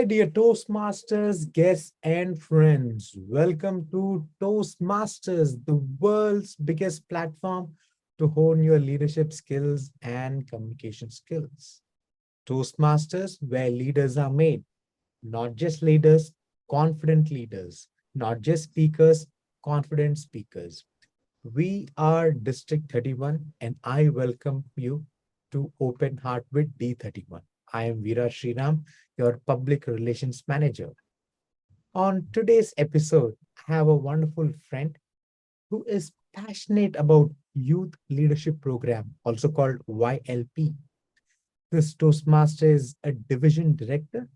Hi, dear Toastmasters, guests, and friends. Welcome to Toastmasters, the world's biggest platform to hone your leadership skills and communication skills. Toastmasters, where leaders are made, not just leaders, confident leaders, not just speakers, confident speakers. We are District 31, and I welcome you to Open Heart with D31. I am Veera Sriram, your Public Relations Manager. On today's episode, I have a wonderful friend who is passionate about Youth Leadership Program, also called YLP. This Toastmaster is a division director,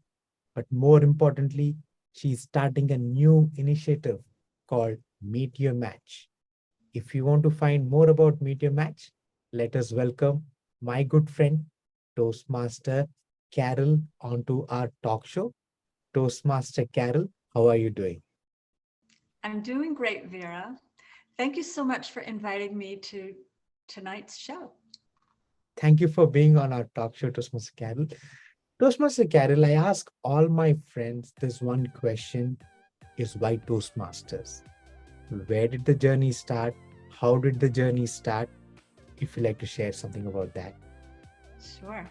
but more importantly, she's starting a new initiative called Meet Your Match. If you want to find more about Meet Your Match, let us welcome my good friend, Toastmaster Caryl, onto our talk show. Toastmaster Caryl, how are you doing? I'm doing great, Vera. Thank you so much for inviting me to tonight's show. Thank you for being on our talk show, Toastmaster Caryl. Toastmaster Caryl, I ask all my friends this one question is why Toastmasters? Where did the journey start? How did the journey start? If you'd like to share something about that. Sure.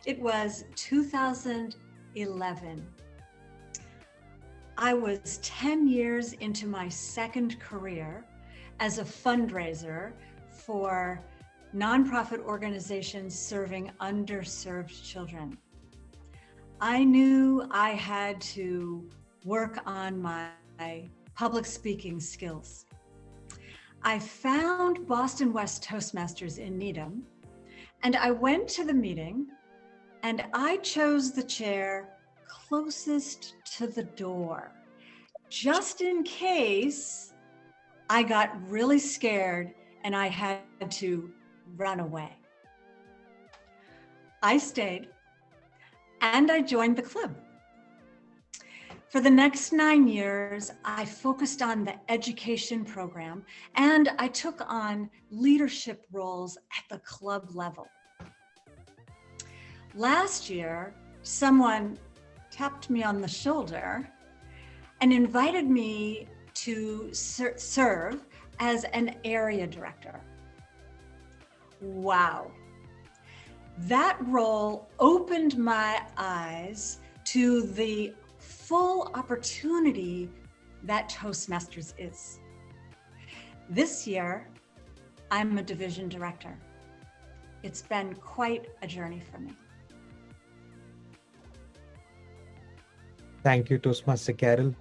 It was 2011. I was 10 years into my second career as a fundraiser for nonprofit organizations serving underserved children. I knew I had to work on my public speaking skills. I found Boston West Toastmasters in Needham, and I went to the meeting, and I chose the chair closest to the door, just in case I got really scared and I had to run away. I stayed, and I joined the club. For the next 9 years, I focused on the education program, and I took on leadership roles at the club level. Last year, someone tapped me on the shoulder and invited me to serve as an area director. Wow. That role opened my eyes to the full opportunity that Toastmasters is. This year, I'm a division director. It's been quite a journey for me. Thank you, Toastmaster Caryl,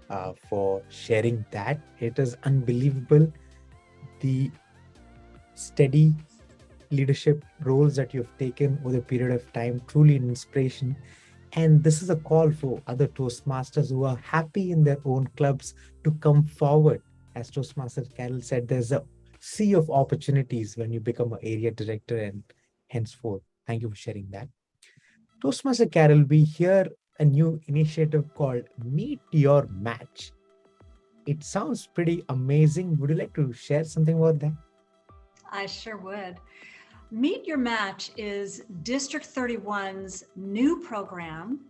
for sharing that. It is unbelievable the steady leadership roles that you've taken over a period of time, truly an inspiration. And this is a call for other Toastmasters who are happy in their own clubs to come forward. As Toastmaster Caryl said, there's a sea of opportunities when you become an area director and henceforth. Thank you for sharing that. Toastmaster Caryl, we hear a new initiative called Meet Your Match. It sounds pretty amazing. Would you like to share something about that? I sure would. Meet Your Match is District 31's new program.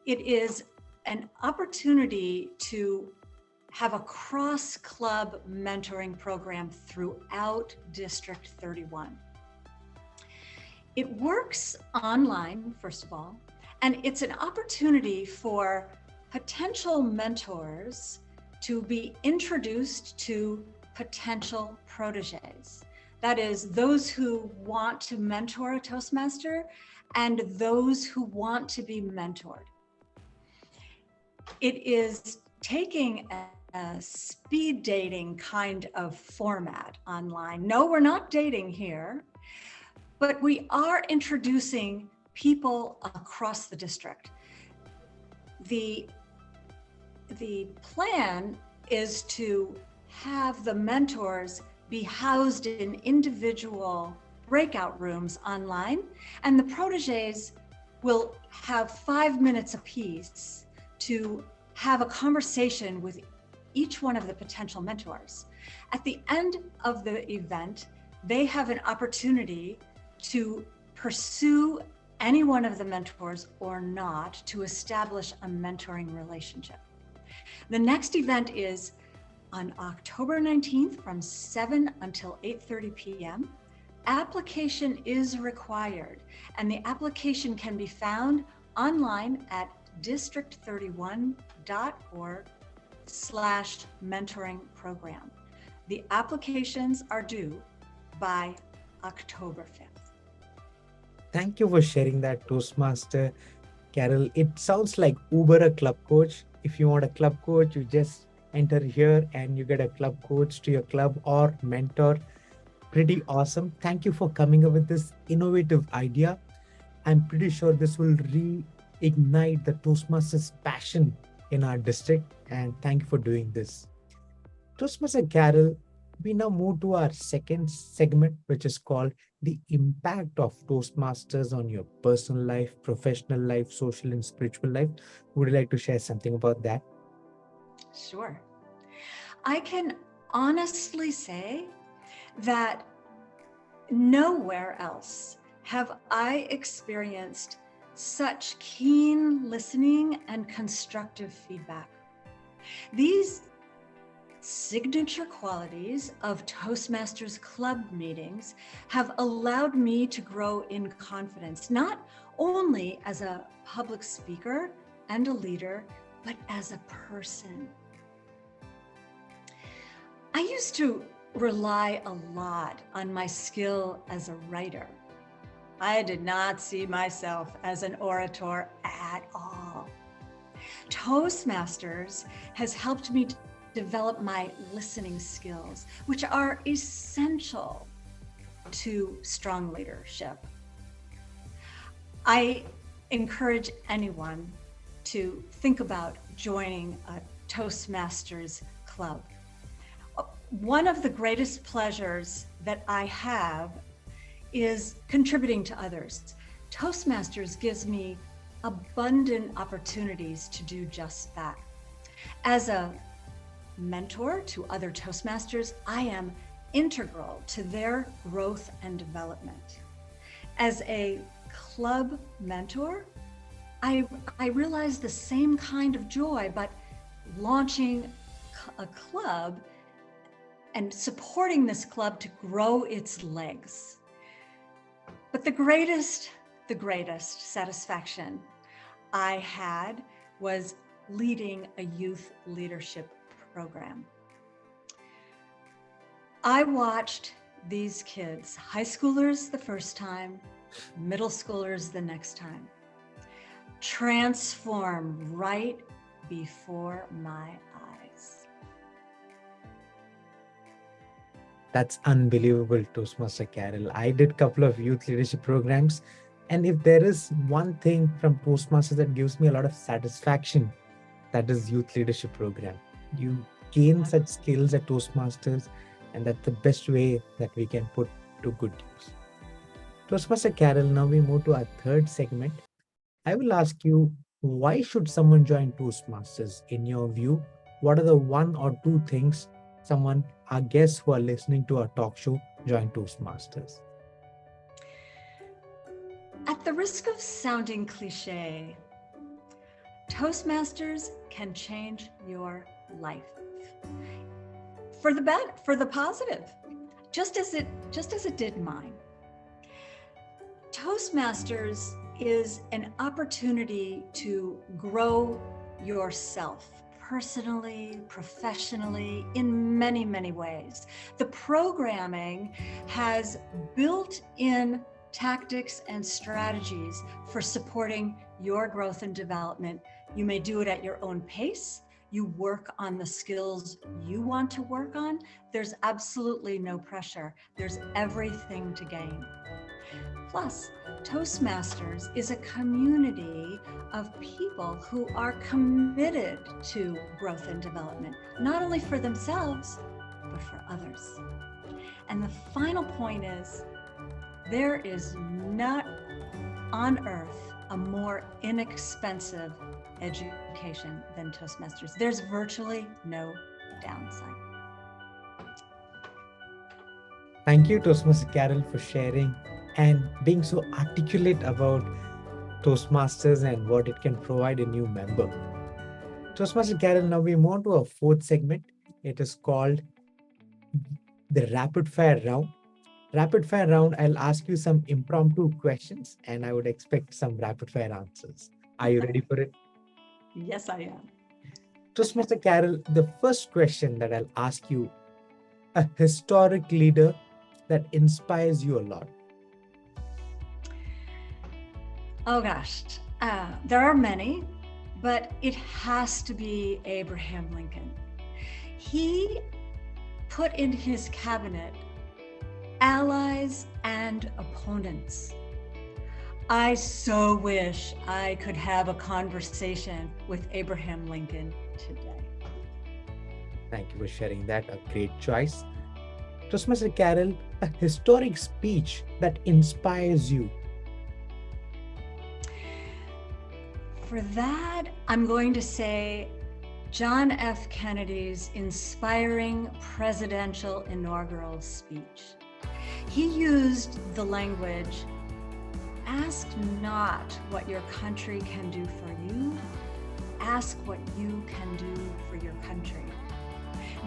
It is an opportunity to have a cross-club mentoring program throughout District 31. It works online, first of all, and it's an opportunity for potential mentors to be introduced to potential proteges. That is, those who want to mentor a Toastmaster and those who want to be mentored. It is taking a speed dating kind of format online. No, we're not dating here, but we are introducing people across the district. The plan is to have the mentors be housed in individual breakout rooms online, and the proteges will have 5 minutes apiece to have a conversation with each one of the potential mentors. At the end of the event, they have an opportunity to pursue any one of the mentors or not to establish a mentoring relationship. The next event is on October 19th from 7 until 8:30 p.m. Application is required, and the application can be found online at district31.org/mentoring program. The applications are due by October 5th. Thank you for sharing that, Toastmaster Caryl. It sounds like Uber a club coach. If you want a club coach, you just enter here and you get a club coach to your club or mentor. Pretty awesome. Thank you for coming up with this innovative idea. I'm pretty sure this will reignite the Toastmasters passion in our district. And thank you for doing this. Toastmaster Caryl, we now move to our second segment, which is called the impact of Toastmasters on your personal life, professional life, social and spiritual life. Would you like to share something about that? Sure. I can honestly say that nowhere else have I experienced such keen listening and constructive feedback. These signature qualities of Toastmasters Club meetings have allowed me to grow in confidence, not only as a public speaker and a leader, but as a person. I used to rely a lot on my skill as a writer. I did not see myself as an orator at all. Toastmasters has helped me develop my listening skills, which are essential to strong leadership. I encourage anyone to think about joining a Toastmasters club. One of the greatest pleasures that I have is contributing to others. Toastmasters gives me abundant opportunities to do just that. As a mentor to other Toastmasters, I am integral to their growth and development. As a club mentor, I realize the same kind of joy, but launching a club and supporting this club to grow its legs. But the greatest satisfaction I had was leading a youth leadership program. I watched these kids, high schoolers the first time, middle schoolers the next time, transform right before my eyes. That's unbelievable, Toastmaster Caryl. I did a couple of youth leadership programs. And if there is one thing from Toastmasters that gives me a lot of satisfaction, that is youth leadership program. You gain such skills at Toastmasters, and that's the best way that we can put to good use. Toastmaster Caryl, now we move to our third segment. I will ask you, why should someone join Toastmasters? In your view, what are the one or two things our guests who are listening to our talk show, join Toastmasters? At the risk of sounding cliche, Toastmasters can change your life for the positive, just as it did mine. Toastmasters is an opportunity to grow yourself personally, professionally, in many, many ways. The programming has built-in tactics and strategies for supporting your growth and development. You may do it at your own pace. You work on the skills you want to work on. There's absolutely no pressure. There's everything to gain. Plus, Toastmasters is a community of people who are committed to growth and development, not only for themselves, but for others. And the final point is, there is not on earth a more inexpensive education than Toastmasters. There's virtually no downside. Thank you, Toastmaster Caryl, for sharing and being so articulate about Toastmasters and what it can provide a new member. Toastmaster Carol, now we move on to our fourth segment. It is called the rapid fire round. Rapid fire round, I'll ask you some impromptu questions and I would expect some rapid fire answers. Are you ready for it? Yes, I am. Toastmaster Carol, the first question that I'll ask you, a historic leader that inspires you a lot. Oh gosh, there are many, but it has to be Abraham Lincoln. He put in his cabinet allies and opponents. I so wish I could have a conversation with Abraham Lincoln today. Thank you for sharing that. A great choice. Toastmaster Carol, a historic speech that inspires you. For that, I'm going to say John F. Kennedy's inspiring presidential inaugural speech. He used the language, ask not what your country can do for you, ask what you can do for your country.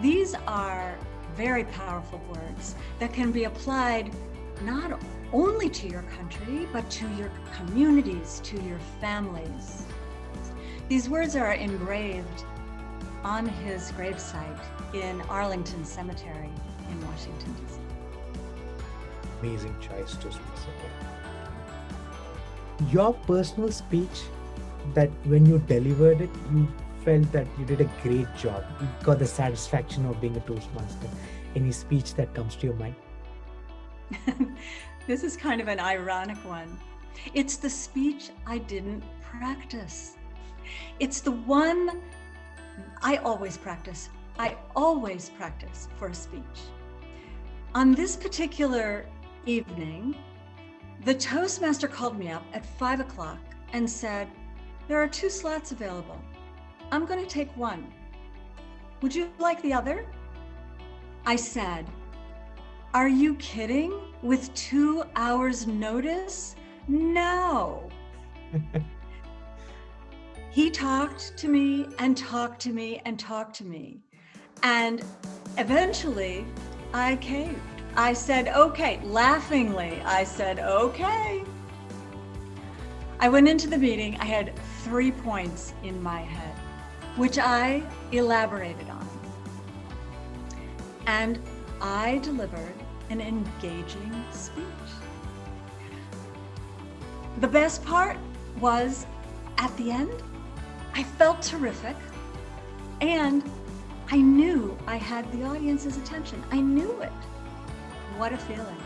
These are very powerful words that can be applied not only to your country, but to your communities, to your families. These words are engraved on his gravesite in Arlington Cemetery in Washington, D.C. Amazing choice, Toastmaster Carol. Your personal speech that when you delivered it, you felt that you did a great job. You got the satisfaction of being a Toastmaster. Any speech that comes to your mind? This is kind of an ironic one. It's the speech I didn't practice. It's the one I always practice. I always practice for a speech. On this particular evening, the Toastmaster called me up at 5 o'clock and said, there are 2 slots available. I'm going to take one. Would you like the other? I said, are you kidding? With 2 hours notice? No. He talked to me and talked to me and talked to me. And eventually I caved. I said, okay, laughingly, I said, okay. I went into the meeting, I had 3 points in my head, which I elaborated on. And I delivered an engaging speech. The best part was at the end, I felt terrific and I knew I had the audience's attention. I knew it. What a feeling.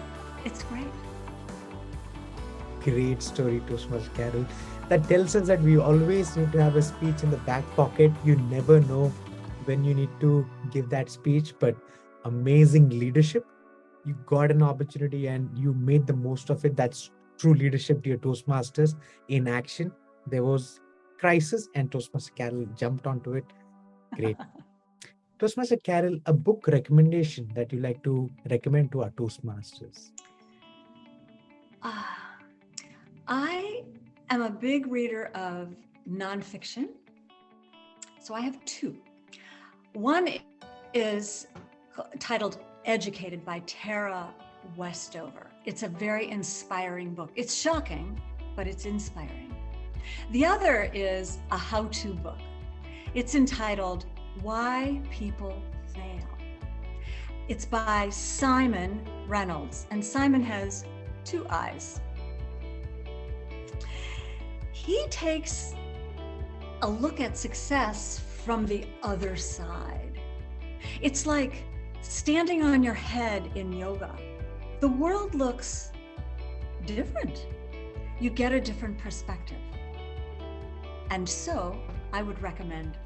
It's great. Great story, Toastmaster Carol. That tells us that we always need to have a speech in the back pocket. You never know when you need to give that speech, but amazing leadership. You got an opportunity and you made the most of it. That's true leadership, dear Toastmasters, in action. There was crisis and Toastmaster Carol jumped onto it. Great. Toastmaster Carol, a book recommendation that you like to recommend to our Toastmasters? I am a big reader of nonfiction. So I have 2. One is titled Educated by Tara Westover. It's a very inspiring book. It's shocking, but it's inspiring. The other is a how-to book. It's entitled Why People Fail. It's by Simon Reynolds, and Simon has 2 eyes. He takes a look at success from the other side. It's like standing on your head in yoga. The world looks different. You get a different perspective. And so I would recommend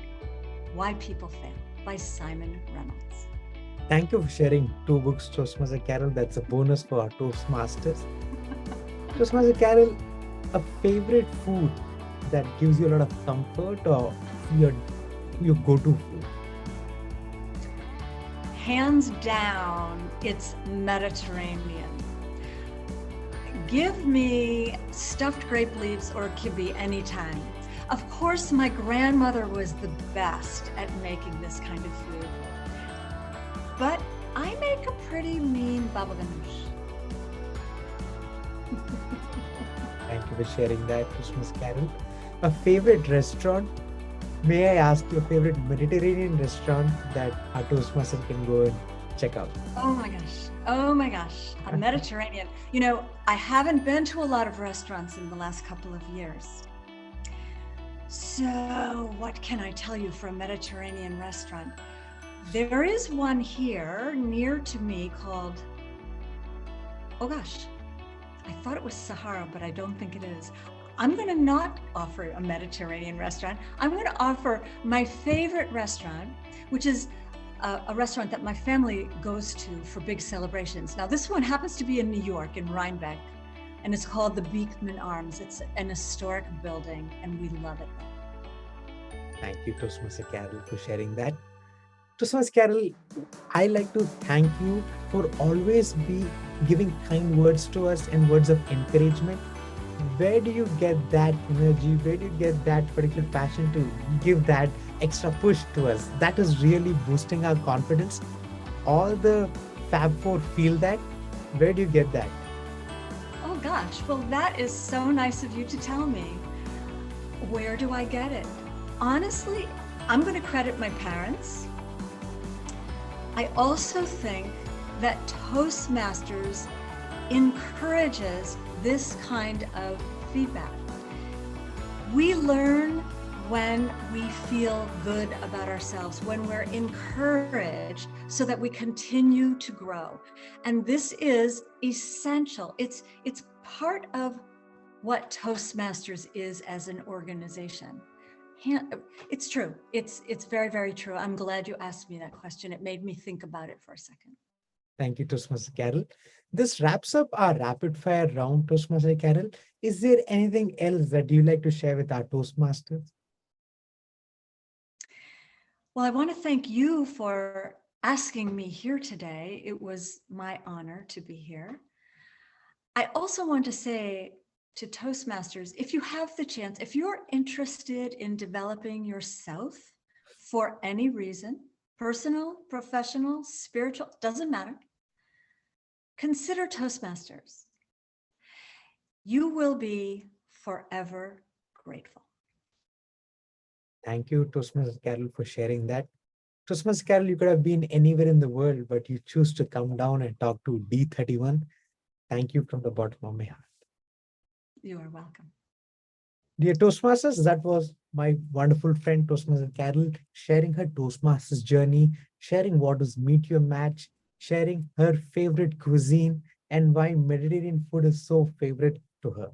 Why People Fail by Simon Reynolds. Thank you for sharing 2 books, Toastmaster Carol. That's a bonus for our Toastmasters. Toastmaster Carol, a favorite food that gives you a lot of comfort or your go-to food? Hands down, it's Mediterranean. Give me stuffed grape leaves or kibbeh anytime. Of course, my grandmother was the best at making this kind of food. But I make a pretty mean baba ganoush. Thank you for sharing that, Christmas Carol. A favorite restaurant? May I ask your favorite Mediterranean restaurant that our Toastmaster can go and check out? Oh my gosh. Oh my gosh. A Mediterranean. You know, I haven't been to a lot of restaurants in the last couple of years. So, what can I tell you for a Mediterranean restaurant? There is one here near to me called, oh gosh, I thought it was Sahara, but I don't think it is. I'm going to not offer a Mediterranean restaurant. I'm going to offer my favorite restaurant, which is a restaurant that my family goes to for big celebrations. Now, this one happens to be in New York, in Rhinebeck, and it's called the Beekman Arms. It's an historic building, and we love it there. Thank you, Toastmaster Carol, for sharing that. Toastmaster Carol, I like to thank you for always be giving kind words to us and words of encouragement. Where do you get that energy? Where do you get that particular passion to give that extra push to us? That is really boosting our confidence. All the Fab Four feel that. Where do you get that? Oh gosh, well, that is so nice of you to tell me. Where do I get it? Honestly, I'm going to credit my parents. I also think that Toastmasters encourages this kind of feedback. We learn when we feel good about ourselves, when we're encouraged so that we continue to grow. And this is essential. It's part of what Toastmasters is as an organization. It's true. It's very, very true. I'm glad you asked me that question. It made me think about it for a second. Thank you, Toastmaster Carol. This wraps up our rapid fire round, Toastmaster Carol. Is there anything else that you like to share with our Toastmasters? Well, I want to thank you for asking me here today. It was my honor to be here. I also want to say to Toastmasters, if you have the chance, if you're interested in developing yourself for any reason, personal, professional, spiritual, doesn't matter, consider Toastmasters. You will be forever grateful. Thank you, Toastmaster Carol, for sharing that. Toastmaster Carol, you could have been anywhere in the world, but you choose to come down and talk to D31. Thank you from the bottom of my heart. You are welcome. Dear Toastmasters, that was my wonderful friend Toastmaster Carol sharing her Toastmasters journey, sharing what is Meet Your Match, sharing her favorite cuisine and why Mediterranean food is so favorite to her.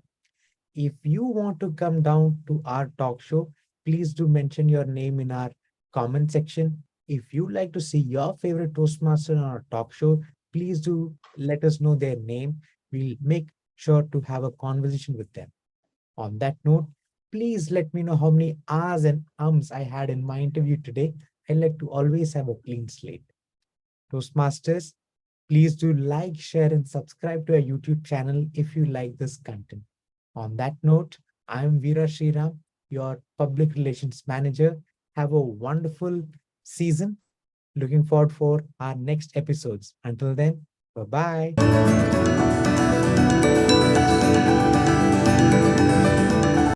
If you want to come down to our talk show, please do mention your name in our comment section. If you'd like to see your favorite Toastmaster on our talk show, please do let us know their name. We'll make sure to have a conversation with them. On that note, please let me know how many ahs and ums I had in my interview today. I like to always have a clean slate. Toastmasters, please do like, share, and subscribe to our YouTube channel if you like this content. On that note, I am Veera Sriram, your public relations manager. Have a wonderful season. Looking forward for our next episodes. Until then, bye-bye.